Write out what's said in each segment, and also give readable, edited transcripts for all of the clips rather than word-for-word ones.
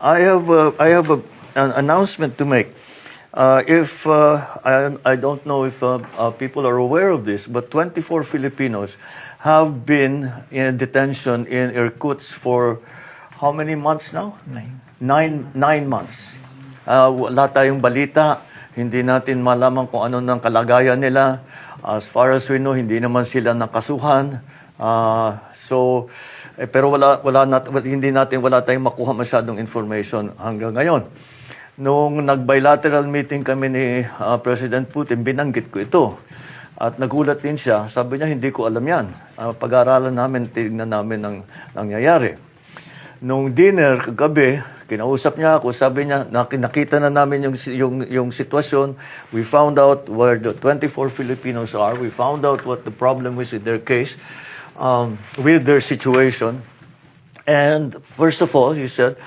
I have an announcement to make. If I don't know if people are aware of this, but 24 Filipinos have been in detention in Irkutsk for how many months now? Nine months. Wala tayong balita. Hindi natin malaman kung ano ng kalagayan nila. As far as we know, hindi naman sila nakasuhan. Pero wala tayong makuha masyadong information hanggang ngayon. Nung nag-bilateral meeting kami ni President Putin, binanggit ko ito. At nagulat din siya. Sabi niya, hindi ko alam yan. Pag-aaralan namin, tignan namin ang nangyayari. Nung dinner kagabi, kinausap niya ako, sabi niya, nakita na namin yung sitwasyon. We found out where the 24 Filipinos are. We found out what the problem is with their case, with their situation. And first of all, he said,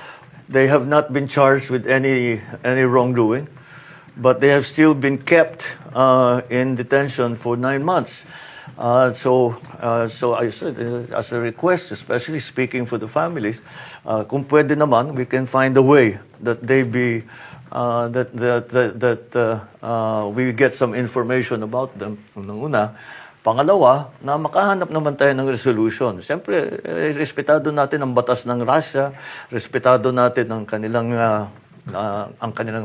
they have not been charged with any wrongdoing, but they have still been kept in detention for 9 months. So I said, as a request, especially speaking for the families, kung pwede naman, we can find a way that they be we get some information about them. Unang-una. Pangalawa, na makahanap naman tayo ng resolution. Siyempre, respetado natin ang batas ng Russia, respetado natin ang kanilang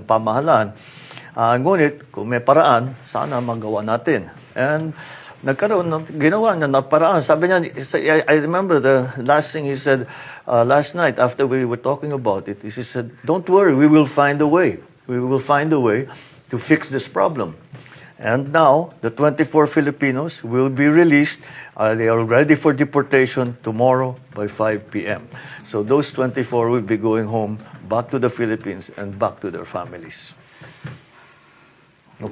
pamahalaan. Ngunit, kung may paraan, sana magawa natin. And ginawa niya na paraan. Sabi niya, I remember the last thing he said last night after we were talking about it. He said, don't worry, we will find a way. We will find a way to fix this problem. And now, the 24 Filipinos will be released. They are ready for deportation tomorrow by 5 p.m. So those 24 will be going home, back to the Philippines, and back to their families.